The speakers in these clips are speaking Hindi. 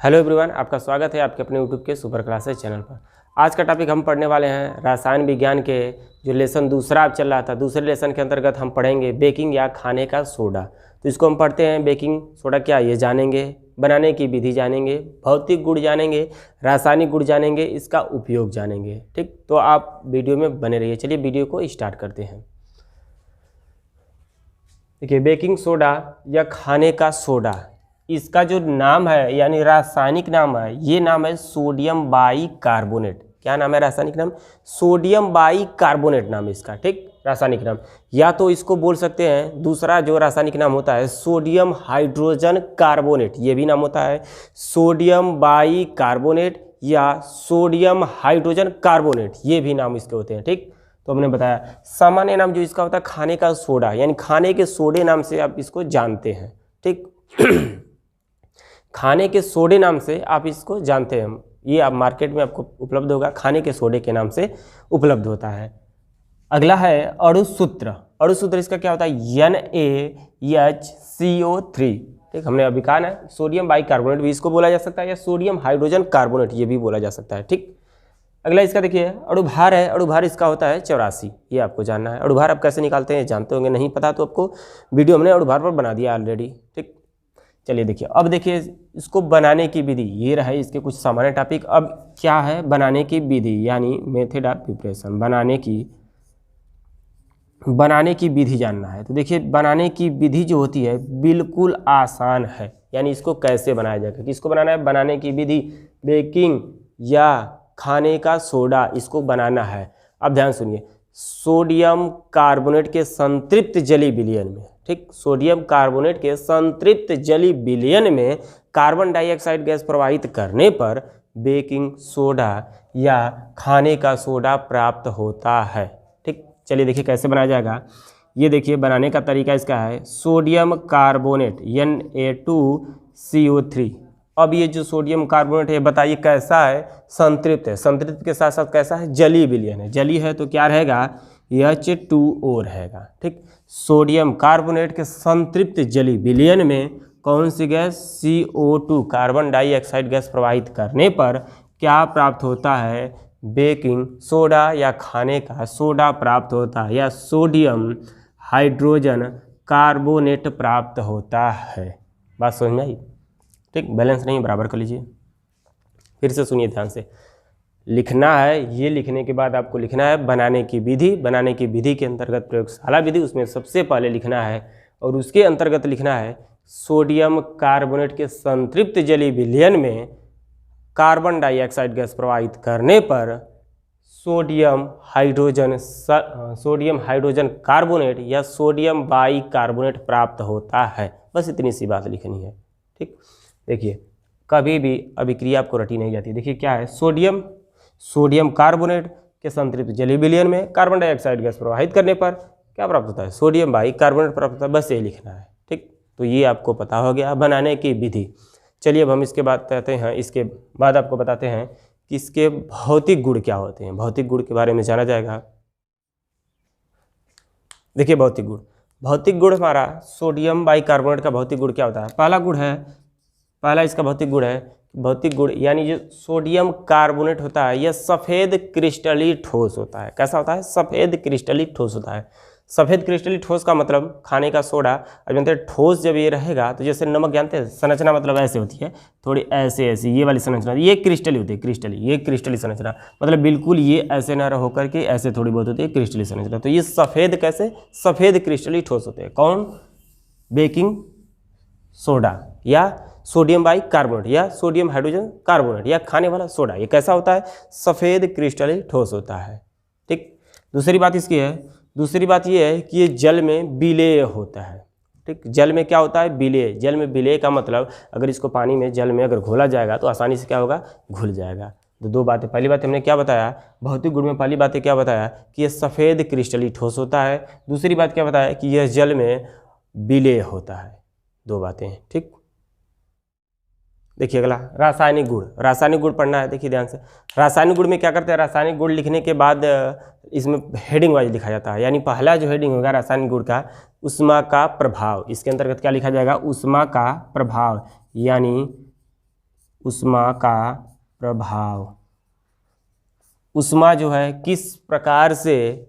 हेलो एवरीवन, आपका स्वागत है आपके अपने यूट्यूब के सुपर क्लासेस चैनल पर। आज का टॉपिक हम पढ़ने वाले हैं रसायन विज्ञान के जो लेसन दूसरा चल रहा था, दूसरे लेसन के अंतर्गत हम पढ़ेंगे बेकिंग या खाने का सोडा। तो इसको हम पढ़ते हैं। बेकिंग सोडा क्या ये जानेंगे, बनाने की विधि जानेंगे, भौतिक गुण जानेंगे, रासायनिक गुण जानेंगे, इसका उपयोग जानेंगे। ठीक, तो आप वीडियो में बने रहिए। चलिए वीडियो को स्टार्ट करते हैं। देखिए, बेकिंग सोडा या खाने का सोडा, इसका जो नाम है यानी रासायनिक नाम है, ये नाम है सोडियम बाइकार्बोनेट। क्या नाम है रासायनिक नाम? सोडियम बाइकार्बोनेट नाम है इसका। ठीक, रासायनिक नाम। या तो इसको बोल सकते हैं, दूसरा जो रासायनिक नाम होता है सोडियम हाइड्रोजन कार्बोनेट, ये भी नाम होता है सोडियम बाइकार्बोनेट या सोडियम हाइड्रोजन कार्बोनेट, ये भी नाम इसके होते हैं। ठीक, तो हमने बताया सामान्य नाम जो इसका होता है खाने का सोडा, यानी खाने के सोडे नाम से आप इसको जानते हैं। ठीक खाने के सोडे नाम से आप इसको जानते हैं। ये आप मार्केट में आपको उपलब्ध होगा, खाने के सोडे के नाम से उपलब्ध होता है। अगला है अणुसूत्र। अणुसूत्र इसका क्या होता है? NaHCO3। ठीक, हमने अभी कहा ना, सोडियम बाइकार्बोनेट भी इसको बोला जा सकता है या सोडियम हाइड्रोजन कार्बोनेट ये भी बोला जा सकता है। ठीक, अगला इसका देखिए अणुभार है। अणुभार इसका होता है 84। ये आपको जानना है। अणुभार आप कैसे निकालते हैं जानते होंगे, नहीं पता तो आपको वीडियो हमने अणुभार पर बना दिया ऑलरेडी। ठीक, चलिए देखिए, अब देखिए इसको बनाने की विधि, ये रहे इसके कुछ सामान्य टॉपिक। अब क्या है बनाने की विधि, यानी मेथड ऑफ प्रिपरेशन। बनाने की विधि जानना है। तो देखिए, बनाने की विधि जो होती है बिल्कुल आसान है, यानी इसको कैसे बनाया जाएगा, किसको बनाना है? बनाने की विधि, बेकिंग या खाने का सोडा, इसको बनाना है। अब ध्यान सुनिए, सोडियम कार्बोनेट के संतृप्त जलीय विलयन में, ठीक, सोडियम कार्बोनेट के संतृप्त जलीय विलयन में कार्बन डाइऑक्साइड गैस प्रवाहित करने पर बेकिंग सोडा या खाने का सोडा प्राप्त होता है। ठीक, चलिए देखिए कैसे बनाया जाएगा। ये देखिए बनाने का तरीका इसका है, सोडियम कार्बोनेट Na2CO3। अब ये जो सोडियम कार्बोनेट है बताइए कैसा है? संतृप्त है। संतृप्त के साथ साथ कैसा है? जलीय विलयन है। जलीय है तो क्या रहेगा? H2O रहेगा। ठीक, सोडियम कार्बोनेट के संतृप्त जलीय विलयन में कौन सी gas? CO2 carbon dioxide gas प्रवाहित करने पर क्या प्राप्त होता है? बेकिंग सोडा या खाने का सोडा प्राप्त होता है या सोडियम हाइड्रोजन कार्बोनेट प्राप्त होता है। बात समझ में आई? ठीक, बैलेंस नहीं बराबर कर लीजिए। फिर से सुनिए ध्यान से, लिखना है। ये लिखने के बाद आपको लिखना है बनाने की विधि। बनाने की विधि के अंतर्गत प्रयोगशाला विधि, उसमें सबसे पहले लिखना है और उसके अंतर्गत लिखना है सोडियम कार्बोनेट के संतृप्त जलीय विलयन में कार्बन डाइऑक्साइड गैस प्रवाहित करने पर सोडियम हाइड्रोजन कार्बोनेट या सोडियम बाइकार्बोनेट प्राप्त होता है। बस इतनी सी बात लिखनी है। ठीक, देखिए कभी भी अभिक्रिया आपको रटी नहीं जाती। देखिए क्या है, सोडियम कार्बोनेट के संतृप्त जलीय विलयन में कार्बन डाइऑक्साइड गैस प्रवाहित करने पर क्या प्राप्त होता है? सोडियम बाइकार्बोनेट प्राप्त होता है। बस यही लिखना है। ठीक, तो ये आपको पता हो गया बनाने की विधि। चलिए अब हम इसके बाद कहते हैं, इसके बाद आपको बताते हैं कि इसके भौतिक गुण क्या होते हैं। भौतिक गुण के बारे में जाना जाएगा। देखिए भौतिक गुण हमारा सोडियम बाइकार्बोनेट का भौतिक गुण क्या होता है? पहला इसका भौतिक गुण यानी जो सोडियम कार्बोनेट होता है यह सफ़ेद क्रिस्टली ठोस होता है। कैसा होता है? सफ़ेद क्रिस्टली ठोस होता है। सफ़ेद क्रिस्टली ठोस का मतलब खाने का सोडा, अब जानते हैं ठोस जब ये रहेगा तो जैसे नमक जानते हैं संरचना मतलब ऐसे होती है, थोड़ी ऐसे ये वाली संरचना, ये क्रिस्टली होती है। ये क्रिस्टली संरचना मतलब बिल्कुल ये ऐसे ना होकर के ऐसे थोड़ी बहुत होती है क्रिस्टली संरचना। तो ये सफ़ेद कैसे? सफ़ेद क्रिस्टली ठोस होते हैं। कौन? बेकिंग सोडा या सोडियम बाइकार्बोनेट या सोडियम हाइड्रोजन कार्बोनेट या खाने वाला सोडा, ये कैसा होता है? सफ़ेद क्रिस्टली ठोस होता है। ठीक, दूसरी बात ये है कि ये जल में विलेय होता है। ठीक, जल में क्या होता है? विलेय। जल में विलेय का मतलब अगर इसको पानी में जल में अगर घोला जाएगा तो आसानी से क्या होगा? घुल जाएगा। तो दो बातें, पहली बात हमने क्या बताया भौतिक गुण में, पहली बात क्या बताया कि यह सफ़ेद क्रिस्टली ठोस होता है। दूसरी बात क्या बताया कि यह जल में विलेय होता है। दो बातें। ठीक, देखिए अगला रासायनिक गुण पढ़ना है। देखिए ध्यान से, रासायनिक गुण में क्या करते हैं? रासायनिक गुण लिखने के बाद इसमें हेडिंग वाइज लिखा जाता है। यानी पहला जो हेडिंग होगा रासायनिक गुण का, ऊष्मा का प्रभाव। इसके अंतर्गत क्या लिखा जाएगा? ऊष्मा का प्रभाव, यानी ऊष्मा का प्रभाव, ऊष्मा जो है किस प्रकार से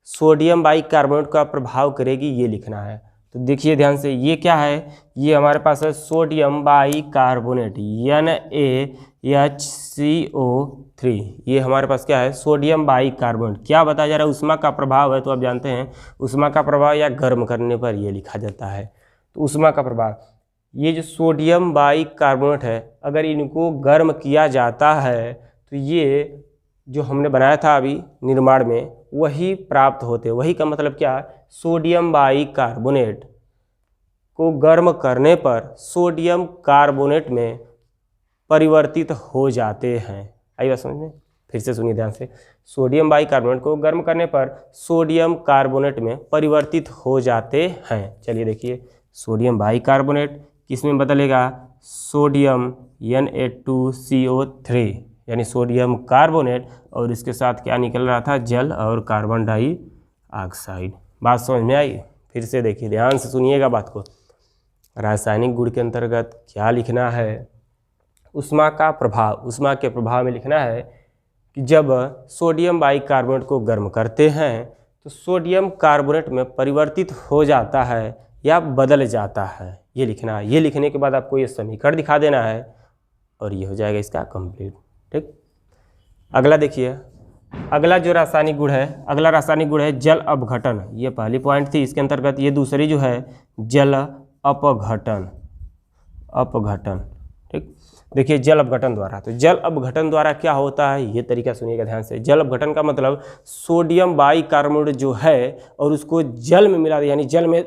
सोडियम बाइकार्बोनेट का प्रभाव करेगी ये लिखना है। तो देखिए ध्यान से, ये क्या है, ये हमारे पास है सोडियम बाइकार्बोनेट NaHCO3। ये हमारे पास क्या है, सोडियम बाइकार्बोनेट। क्या बताया जा रहा है, ऊष्मा का प्रभाव है, तो आप जानते हैं ऊष्मा का प्रभाव या गर्म करने पर ये लिखा जाता है। तो ऊष्मा का प्रभाव, ये जो सोडियम बाइकार्बोनेट है अगर इनको गर्म किया जाता है तो ये जो हमने बनाया था अभी निर्माण में वही प्राप्त होते। वही का मतलब क्या, सोडियम बाइकार्बोनेट को गर्म करने पर सोडियम कार्बोनेट में परिवर्तित हो जाते हैं। आई बात समझ में, फिर से सुनिए ध्यान से, सोडियम बाइकार्बोनेट को गर्म करने पर सोडियम कार्बोनेट में परिवर्तित हो जाते हैं। चलिए देखिए, सोडियम बाइकार्बोनेट किस में बदलेगा, सोडियम Na2CO3 यानी सोडियम कार्बोनेट, और इसके साथ क्या निकल रहा था, जल और कार्बन डाइऑक्साइड। बात समझ में आई, फिर से देखिए ध्यान से सुनिएगा बात को। रासायनिक गुण के अंतर्गत क्या लिखना है, ऊष्मा का प्रभाव, ऊष्मा के प्रभाव में लिखना है कि जब सोडियम बाइकार्बोनेट को गर्म करते हैं तो सोडियम कार्बोनेट में परिवर्तित हो जाता है या बदल जाता है, ये लिखना है। ये लिखने के बाद आपको ये समीकरण दिखा देना है और ये हो जाएगा इसका कंप्लीट। ठीक, अगला देखिए, अगला जो रासायनिक गुण है, अगला रासायनिक गुण है जल अपघटन। ये पहली पॉइंट थी, इसके अंतर्गत ये दूसरी जो है जल अपघटन, अपघटन। ठीक, देखिए जल अपघटन द्वारा, तो जल अपघटन द्वारा क्या होता है ये तरीका सुनिएगा ध्यान से। जल अपघटन का मतलब सोडियम बाइकार्बोनेट जो है और उसको जल में मिला दे, यानी जल में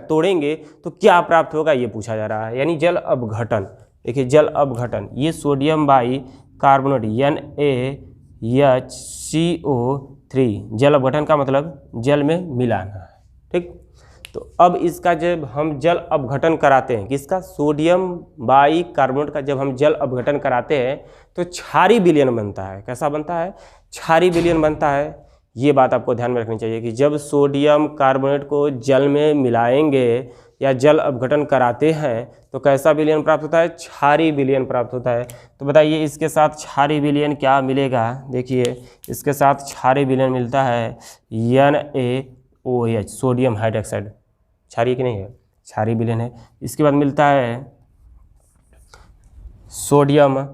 तोड़ेंगे तो क्या प्राप्त होगा ये पूछा जा रहा है, यानी जल अपघटन। देखिए जल अपघटन, ये सोडियम बाइकार्बोनेट NaHCO3, जल अपघटन का मतलब जल में मिलाना है। ठीक, तो अब इसका जब हम जल अपघटन कराते हैं, किसका, सोडियम बाइकार्बोनेट का जब हम जल अपघटन कराते हैं तो क्षारीय विलयन बनता है। कैसा बनता है, क्षारीय विलयन बनता है। ये बात आपको ध्यान में रखनी चाहिए कि जब सोडियम कार्बोनेट को जल में मिलाएंगे या जल अपघटन कराते हैं तो कैसा विलयन प्राप्त होता है, क्षारीय विलयन प्राप्त होता है। तो बताइए इसके साथ क्षारीय विलयन क्या मिलेगा, देखिए इसके साथ क्षारीय विलयन मिलता है NaOH, सोडियम हाइड्रोक्साइड, क्षारीय कि नहीं है, क्षारीय विलयन है। इसके बाद मिलता है सोडियम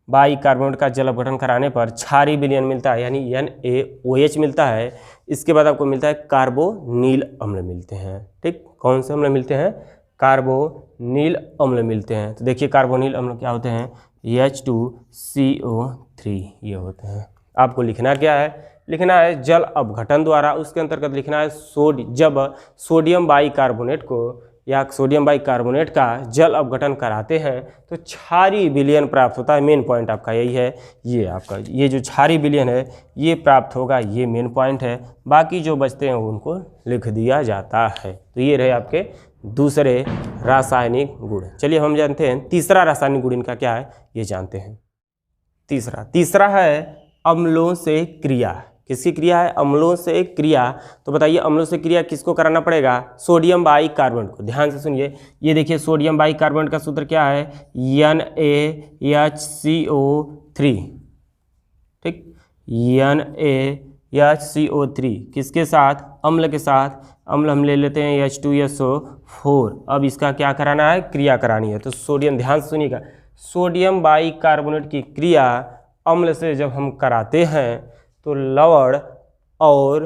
बाइकार्बोनेट का जल अपघटन कराने पर क्षारीय विलयन मिलता है, यानी NaOH मिलता है। इसके बाद आपको मिलता है कार्बोनिल अम्ल मिलते हैं। ठीक, कौन से अम्ल मिलते हैं, कार्बोनिल अम्ल मिलते हैं। तो देखिए कार्बोनिल अम्ल क्या होते हैं, H2CO3 ये होते हैं। आपको लिखना क्या है, लिखना है जल अपघटन द्वारा, उसके अंतर्गत लिखना है जब सोडियम बाइकार्बोनेट को या सोडियम बाइकार्बोनेट का जल अपघटन कराते हैं तो क्षारीय विलयन प्राप्त होता है। मेन पॉइंट आपका यही है, ये आपका ये जो क्षारीय विलयन है ये प्राप्त होगा, ये मेन पॉइंट है। बाकी जो बचते हैं उनको लिख दिया जाता है। तो ये रहे आपके दूसरे रासायनिक गुण। चलिए हम जानते हैं तीसरा रासायनिक गुण इनका क्या है, ये जानते हैं। तीसरा है अम्लों से क्रिया। किसकी क्रिया है, अम्लों से क्रिया। तो बताइए अम्लों से क्रिया किसको कराना पड़ेगा, सोडियम बाइकार्बोनेट को। ध्यान से सुनिए, ये देखिए सोडियम बाइकार्बोनेट का सूत्र क्या है, NaHCO3। ठीक, NaHCO3 किसके साथ, अम्ल के साथ। अम्ल हम ले लेते हैं H2SO4। अब इसका क्या कराना है, क्रिया करानी है। तो सोडियम, ध्यान से सुनिएगा, सोडियम बाइकार्बोनेट की क्रिया अम्ल से जब हम कराते हैं तो लवण और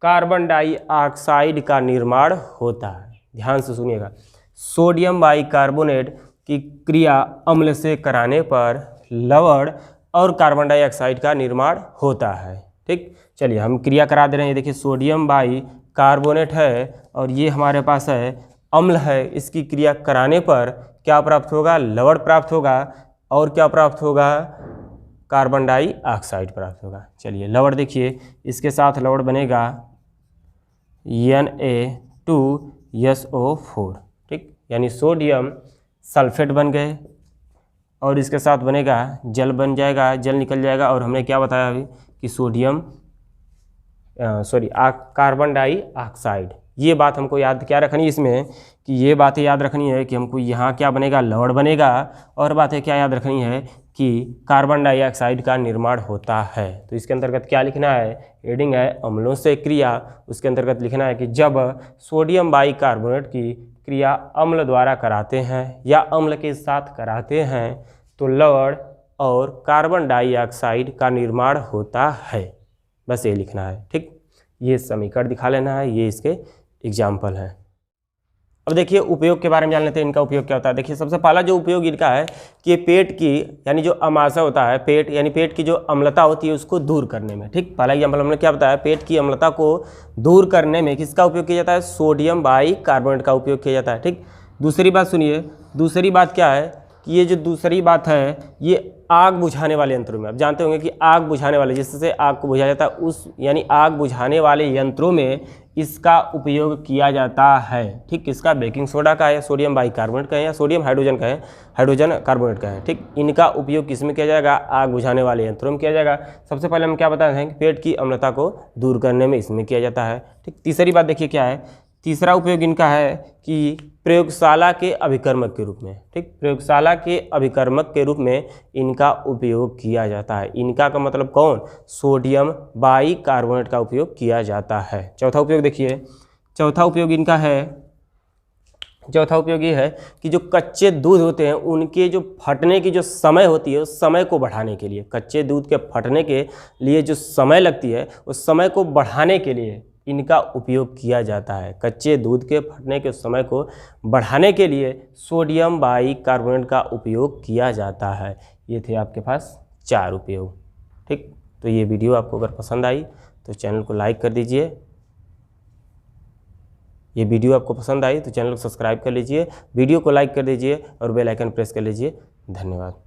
कार्बन डाइऑक्साइड का निर्माण होता है। ध्यान से सुनिएगा, सोडियम बाइकार्बोनेट की क्रिया अम्ल से कराने पर लवण और कार्बन डाइऑक्साइड का निर्माण होता है। ठीक, चलिए हम क्रिया करा दे रहे हैं। देखिए सोडियम बाइकार्बोनेट है और ये हमारे पास है अम्ल है, इसकी क्रिया कराने पर क्या प्राप्त होगा, लवण प्राप्त होगा और क्या प्राप्त होगा, कार्बन डाइऑक्साइड प्राप्त होगा। चलिए लवण देखिए, इसके साथ लवण बनेगा Na2SO4। ठीक, यानी सोडियम सल्फेट बन गए और इसके साथ बनेगा जल, बन जाएगा, जल निकल जाएगा। और हमने क्या बताया अभी कि सोडियम कार्बन डाइऑक्साइड, ये बात हमको याद क्या रखनी है इसमें कि ये बातें याद रखनी है कि हमको यहाँ क्या बनेगा, लवण बनेगा। और बातें क्या याद रखनी है कि कार्बन डाइऑक्साइड का निर्माण होता है। तो इसके अंतर्गत क्या लिखना है, हेडिंग है अम्लों से क्रिया। उसके अंतर्गत लिखना है कि जब सोडियम बाइकार्बोनेट की क्रिया अम्ल द्वारा कराते हैं या अम्ल के साथ कराते हैं तो लवण और कार्बन डाइऑक्साइड का निर्माण होता है। बस ये लिखना है, ठीक। ये समीकरण दिखा लेना है, ये इसके एग्जाम्पल है। अब देखिए उपयोग के बारे में जान लेते हैं, इनका उपयोग क्या होता है। देखिए सबसे पहला जो उपयोग इनका है कि पेट की यानी जो अमाशय होता है, पेट यानी पेट की जो अम्लता होती है उसको दूर करने में, ठीक। पहला एग्जाम्पल हमने क्या बताया, पेट की अम्लता को दूर करने में किसका उपयोग किया जाता है, सोडियम बाइकार्बोनेट का उपयोग किया जाता है, ठीक। दूसरी बात सुनिए, दूसरी बात क्या है कि ये जो दूसरी बात है ये आग बुझाने वाले यंत्रों में, आप जानते होंगे कि आग बुझाने वाले जिससे आग को बुझाया जाता है उस यानी आग बुझाने वाले यंत्रों में इसका उपयोग किया जाता है, ठीक। इसका बेकिंग सोडा का है, सोडियम बाइकार्बोनेट का है या सोडियम हाइड्रोजन का है, हाइड्रोजन कार्बोनेट का है, ठीक। इनका उपयोग किस में किया जाएगा, आग बुझाने वाले यंत्रों में किया जाएगा। सबसे पहले हम क्या बताते हैं कि पेट की अम्लता को दूर करने में इसमें किया जाता है, ठीक। तीसरी बात देखिए क्या है, तीसरा उपयोग इनका है कि प्रयोगशाला के अभिकर्मक के रूप में, ठीक। प्रयोगशाला के अभिकर्मक के रूप में इनका उपयोग किया जाता है। इनका का मतलब कौन, सोडियम बाइकार्बोनेट का उपयोग किया जाता है। चौथा उपयोग देखिए, चौथा उपयोग इनका है, चौथा उपयोग ये है कि जो कच्चे दूध होते हैं उनके जो फटने की जो समय होती है उस समय को बढ़ाने के लिए, कच्चे दूध के फटने के लिए जो समय लगती है उस समय को बढ़ाने के लिए इनका उपयोग किया जाता है। कच्चे दूध के फटने के समय को बढ़ाने के लिए सोडियम बाइकार्बोनेट का उपयोग किया जाता है। ये थे आपके पास 4 उपयोग, ठीक। तो ये वीडियो आपको अगर पसंद आई तो चैनल को लाइक कर दीजिए, ये वीडियो आपको पसंद आई तो चैनल को सब्सक्राइब कर लीजिए, वीडियो को लाइक कर दीजिए और बेल आइकन प्रेस कर लीजिए। धन्यवाद।